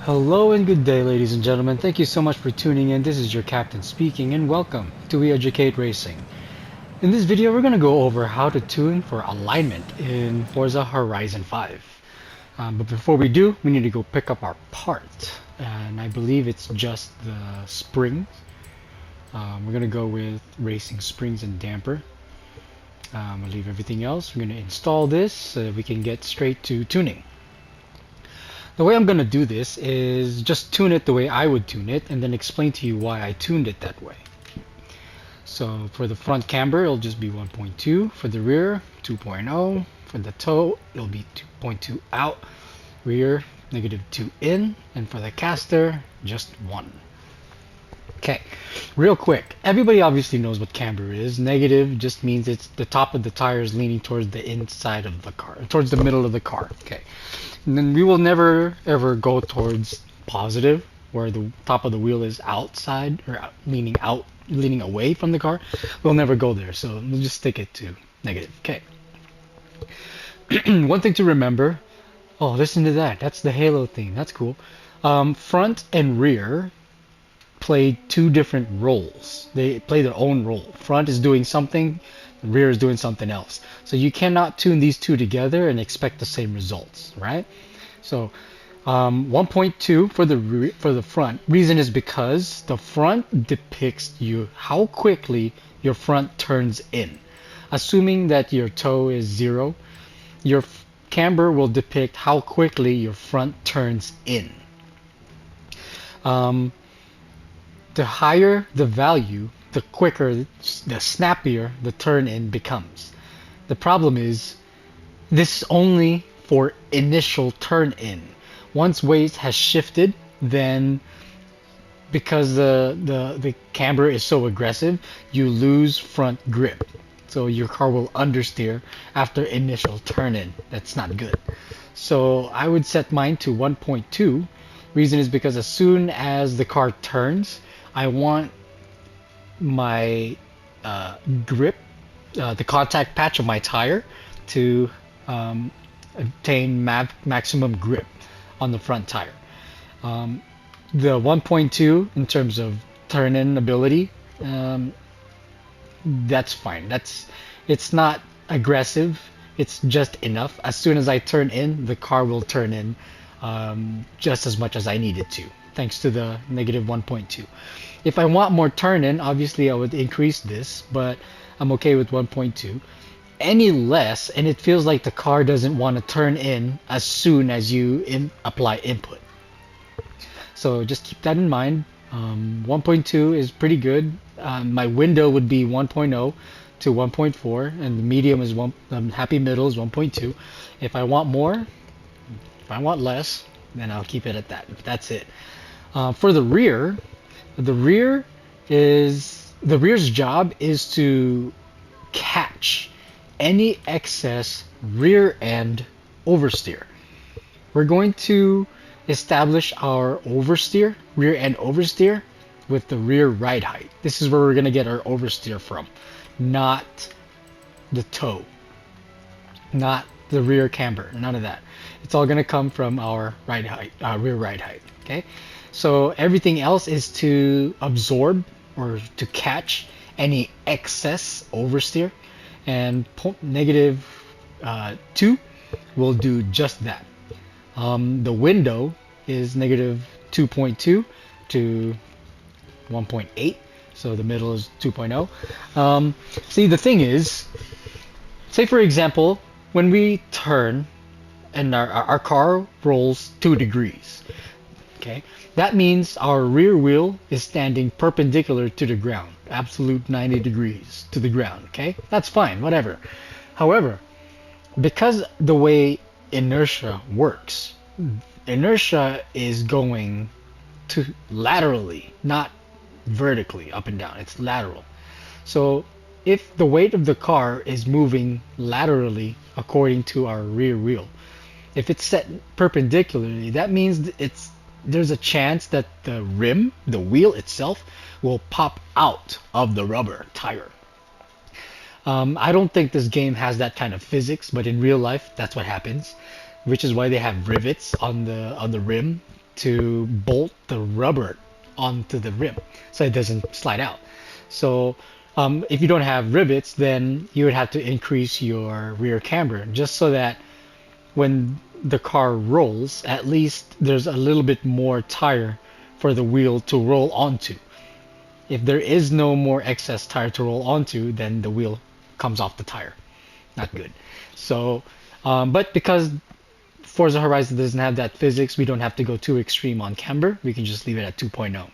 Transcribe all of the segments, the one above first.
Hello and good day, ladies and gentlemen. Thank you so much for tuning in. This is your captain speaking, and welcome to We Educate Racing. In this video, we're going to go over how to tune for alignment in Forza Horizon 5. But before we do, we need to go pick up our part, and I believe it's just the springs. We're going to go with racing springs and damper. We'll leave everything else. We're going to install this so that we can get straight to tuning. The way I'm going to do this is just tune it the way I would tune it and then explain to you why I tuned it that way. So for the front camber, it'll just be 1.2. For the rear, 2.0. For the toe, it'll be 2.2 out. Rear, -2 in. And for the caster, just 1. Okay, real quick. Everybody obviously knows what camber is. Negative just means it's the top of the tires leaning towards the inside of the car, towards the middle of the car. Okay, and then we will never ever go towards positive, where the top of the wheel is outside or out, leaning away from the car. We'll never go there, so we'll just stick it to negative. Okay. One thing to remember. Oh, listen to that. That's the halo theme. That's cool. Front and rear play two different roles. They play their own role. Front is doing something, rear is doing something else. So you cannot tune these two together and expect the same results, right? So 1.2 for the front. Reason is because the front depicts you how quickly your front turns in. Assuming that your toe is 0, your camber will depict how quickly your front turns in. The higher the value, the quicker, the snappier the turn in becomes. The problem is this is only for initial turn in. Once weight has shifted, then because the camber is so aggressive, you lose front grip. So your car will understeer after initial turn in. That's not good. So I would set mine to 1.2. Reason is because as soon as the car turns, I want my grip, the contact patch of my tire, to obtain maximum grip on the front tire. The 1.2 in terms of turn-in ability, that's fine. It's not aggressive. It's just enough. As soon as I turn in, the car will turn in just as much as I need it to, thanks to the -1.2. If I want more turn in, obviously I would increase this, but I'm okay with 1.2. Any less, and it feels like the car doesn't want to turn in as soon as you apply input. So just keep that in mind. 1.2 is pretty good. My window would be 1.0 to 1.4, and the medium is happy middle is 1.2. If I want more, if I want less, then I'll keep it at that. That's it. For the rear, the rear's job is to catch any excess rear end oversteer. We're going to establish our oversteer, rear end oversteer, with the rear ride height. This is where we're going to get our oversteer from, not the toe, not the rear camber, none of that. It's all going to come from our ride height, rear ride height. Okay, so everything else is to absorb or to catch any excess oversteer, and -2 will do just that. The window is -2.2 to 1.8, so the middle is 2.0. See, the thing is, say for example, when we turn and our car rolls 2 degrees, okay, that means our rear wheel is standing perpendicular to the ground, absolute 90 degrees to the ground. Okay, that's fine, whatever. However, because the way inertia works, inertia is going to laterally, not vertically up and down. It's lateral. So if the weight of the car is moving laterally according to our rear wheel, if it's set perpendicularly, that means there's a chance that the rim, the wheel itself, will pop out of the rubber tire. I don't think this game has that kind of physics, but in real life, that's what happens, which is why they have rivets on the rim to bolt the rubber onto the rim so it doesn't slide out. So if you don't have rivets, then you would have to increase your rear camber just so that when the car rolls, at least there's a little bit more tire for the wheel to roll onto. If there is no more excess tire to roll onto, then the wheel comes off the tire. Not good. So, but because Forza Horizon doesn't have that physics, we don't have to go too extreme on camber. We can just leave it at 2.0.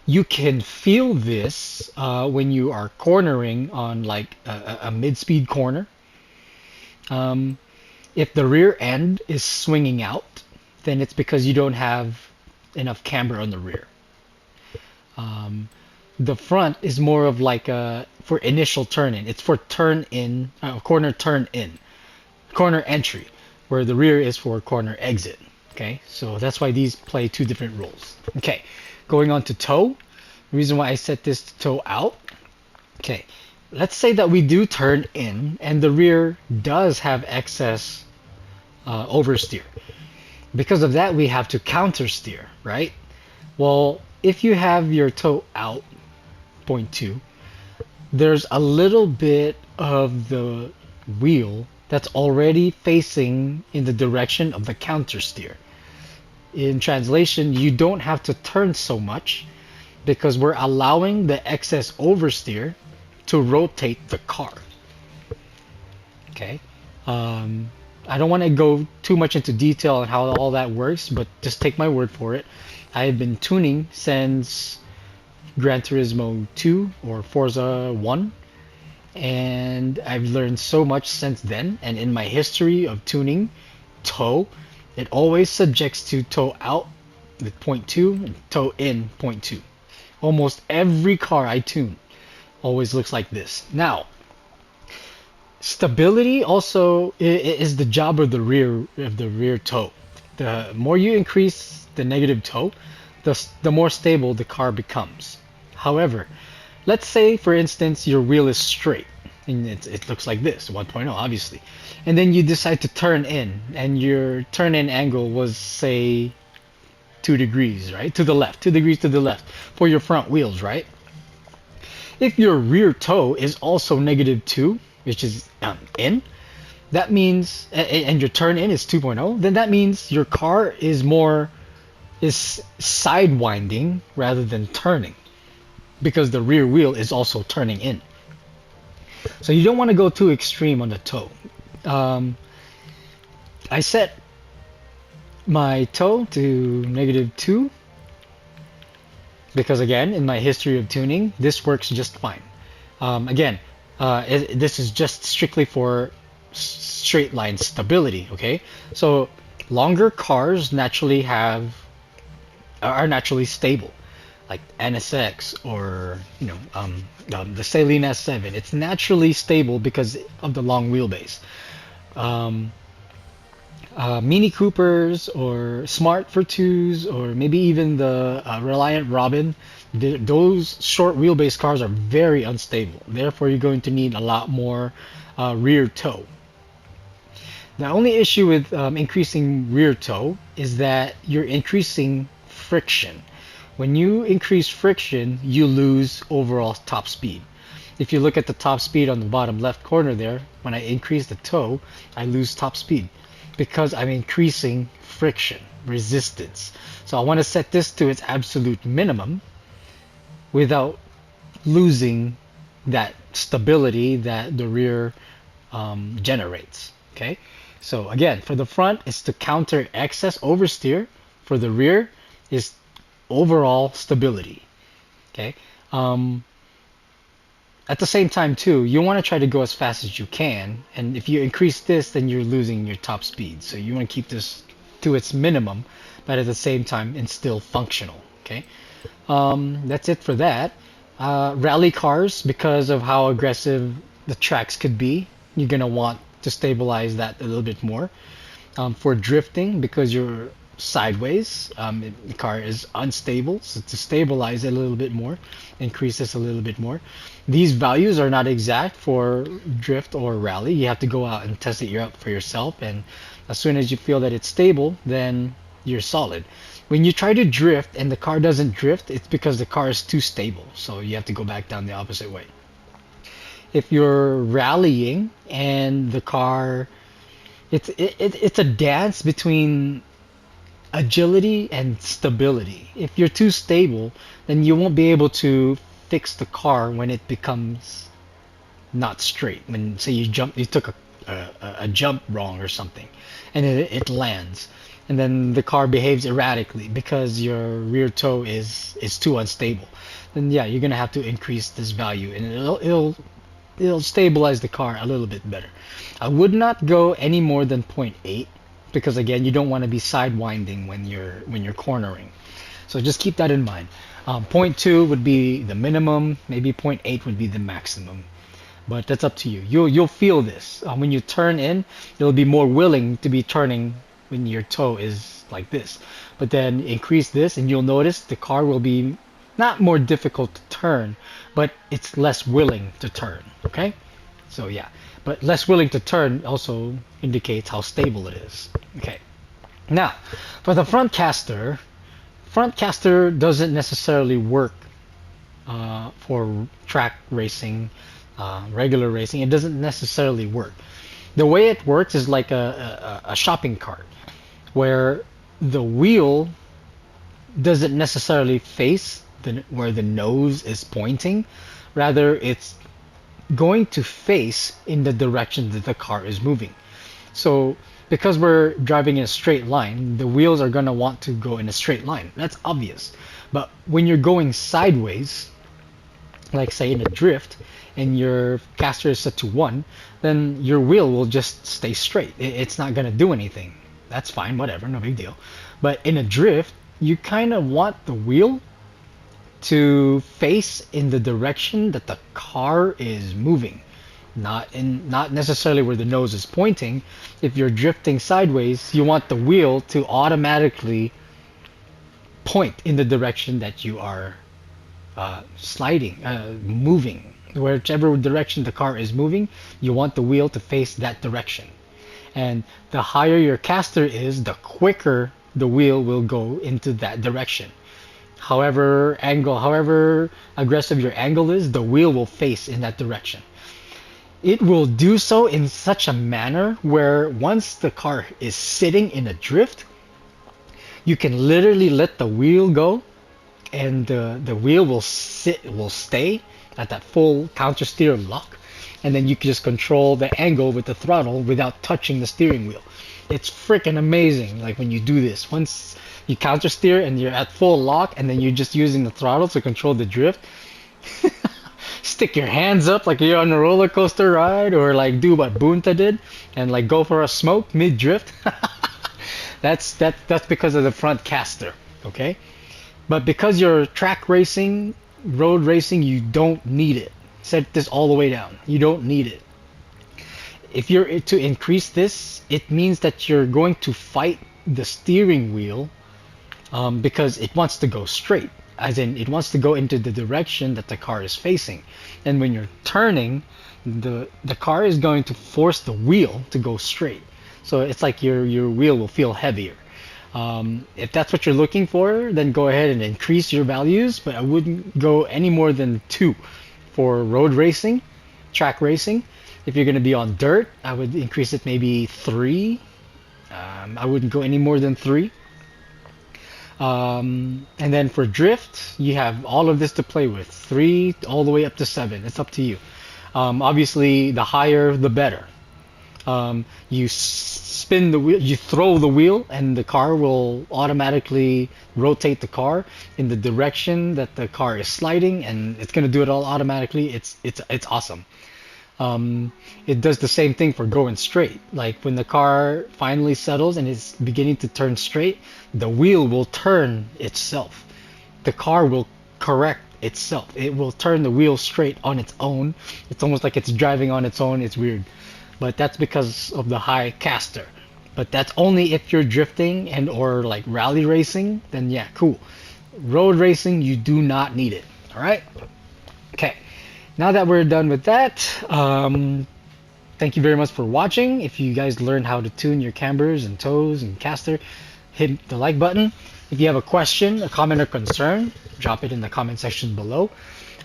You can feel this when you are cornering on like a mid-speed corner. If the rear end is swinging out, then it's because you don't have enough camber on the rear. The front is more of like for initial turn in. It's for turn in, corner turn in, corner entry, where the rear is for corner exit. Okay, so that's why these play two different roles. Okay, going on to toe. The reason why I set this to toe out. Okay, let's say that we do turn in and the rear does have excess oversteer. Because of that, we have to counter steer, right? Well, if you have your toe out, 0.2, there's a little bit of the wheel that's already facing in the direction of the counter steer. In translation, you don't have to turn so much because we're allowing the excess oversteer to rotate the car. Okay. I don't want to go too much into detail on how all that works, but just take my word for it. I have been tuning since Gran Turismo 2 or Forza 1, and I've learned so much since then. And in my history of tuning toe, it always subjects to toe out with 0.2 and toe in 0.2. Almost every car I tune always looks like this. Now, stability also is the job of the rear toe. The more you increase the negative toe, the more stable the car becomes. However, let's say for instance your wheel is straight and it looks like this, 1.0 obviously, and then you decide to turn in and your turn in angle was say 2 degrees, right? To the left, 2 degrees to the left for your front wheels, right? If your rear toe is also -2, which is in, that means, and your turn in is 2.0, then that means your car is sidewinding rather than turning because the rear wheel is also turning in. So you don't want to go too extreme on the toe. I set my toe to -2 because again, in my history of tuning, this works just fine. Again, this is just strictly for straight line stability. Okay, so longer cars are naturally stable, like NSX or the Saleen S7. It's naturally stable because of the long wheelbase. Mini Coopers or Smart for twos or maybe even the Reliant Robin, those short wheelbase cars are very unstable. Therefore, you're going to need a lot more rear toe. The only issue with increasing rear toe is that you're increasing friction. When you increase friction, you lose overall top speed. If you look at the top speed on the bottom left corner there, when I increase the toe, I lose top speed because I'm increasing friction, resistance. So I want to set this to its absolute minimum without losing that stability that the rear generates. Okay, so again, for the front is to counter excess oversteer. For the rear is overall stability. Okay. At the same time too, you want to try to go as fast as you can, and if you increase this, then you're losing your top speed. So you want to keep this to its minimum, but at the same time it's still functional. Okay, that's it for that. Rally cars, because of how aggressive the tracks could be, you're gonna want to stabilize that a little bit more. For drifting, because you're sideways, the car is unstable, so to stabilize it a little bit more, increase this a little bit more. These values are not exact for drift or rally. You have to go out and test it out for yourself, and as soon as you feel that it's stable, then you're solid. When you try to drift and the car doesn't drift, it's because the car is too stable. So you have to go back down the opposite way. If you're rallying and the car, it's a dance between agility and stability. If you're too stable, then you won't be able to fix the car when it becomes not straight. When say you took a jump wrong or something, and it lands, and then the car behaves erratically because your rear toe is too unstable. Then yeah, you're gonna have to increase this value, and it'll stabilize the car a little bit better. I would not go any more than 0.8 because again, you don't want to be sidewinding when you're cornering. So just keep that in mind. 0.2 would be the minimum, maybe 0.8 would be the maximum. But that's up to you. You'll feel this when you turn in. You'll be more willing to be turning when your toe is like this. But then increase this, and you'll notice the car will be not more difficult to turn, but it's less willing to turn. Okay, so yeah, but less willing to turn also indicates how stable it is. Okay, now for the front caster doesn't necessarily work for track racing. Regular racing, it doesn't necessarily work. The way it works is like a shopping cart, where the wheel doesn't necessarily face where the nose is pointing. Rather, it's going to face in the direction that the car is moving. So, because we're driving in a straight line, the wheels are going to want to go in a straight line. That's obvious. But when you're going sideways, like say in a drift, and your caster is set to 1, then your wheel will just stay straight. It's not going to do anything. That's fine, whatever, no big deal. But in a drift, you kind of want the wheel to face in the direction that the car is moving, not necessarily where the nose is pointing. If you're drifting sideways, you want the wheel to automatically point in the direction that you are sliding, moving. Whichever direction the car is moving, you want the wheel to face that direction. And the higher your caster is, the quicker the wheel will go into that direction. However aggressive your angle is, the wheel will face in that direction. It will do so in such a manner where once the car is sitting in a drift, you can literally let the wheel go, and the wheel will stay at that full counter steer lock, and then you can just control the angle with the throttle without touching the steering wheel. It's freaking amazing. Like when you do this, once you counter steer and you're at full lock, and then you're just using the throttle to control the drift. Stick your hands up like you're on a roller coaster ride, or like do what Bunta did and like go for a smoke mid drift. That's because of the front caster. Okay, but because you're track racing, road racing, you don't need it. Set this all the way down. You don't need it. If you're to increase this, it means that you're going to fight the steering wheel because it wants to go straight, as in it wants to go into the direction that the car is facing. And when you're turning, the car is going to force the wheel to go straight. So it's like your wheel will feel heavier. If that's what you're looking for, then go ahead and increase your values, but I wouldn't go any more than 2 for road racing, track racing. If you're going to be on dirt, I would increase it maybe 3. I wouldn't go any more than 3. And then for drift, you have all of this to play with, 3 all the way up to 7. It's up to you. Obviously, the higher, the better. You spin the wheel, you throw the wheel, and the car will automatically rotate the car in the direction that the car is sliding, and it's going to do it all automatically. It's awesome. It does the same thing for going straight. Like when the car finally settles and it's beginning to turn straight, the wheel will turn itself. The car will correct itself. It will turn the wheel straight on its own. It's almost like it's driving on its own. It's weird. But that's because of the high caster. But that's only if you're drifting and or like rally racing, then yeah, cool. Road racing, you do not need it. All right? Okay. Now that we're done with that, thank you very much for watching. If you guys learned how to tune your cambers and toes and caster, hit the like button. If you have a question, a comment, or concern, drop it in the comment section below.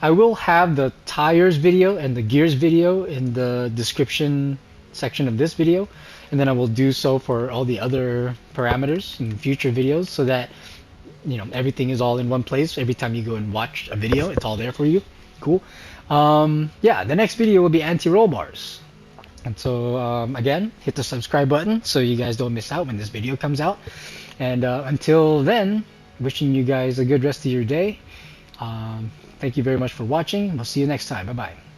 I will have the tires video and the gears video in the description section of this video, and then I will do so for all the other parameters in future videos, so that everything is all in one place. Every time you go and watch a video, it's all there for you. Cool. Yeah, the next video will be anti-roll bars. And so again, hit the subscribe button so you guys don't miss out when this video comes out. And until then, wishing you guys a good rest of your day. Thank you very much for watching. We'll see you next time. Bye bye.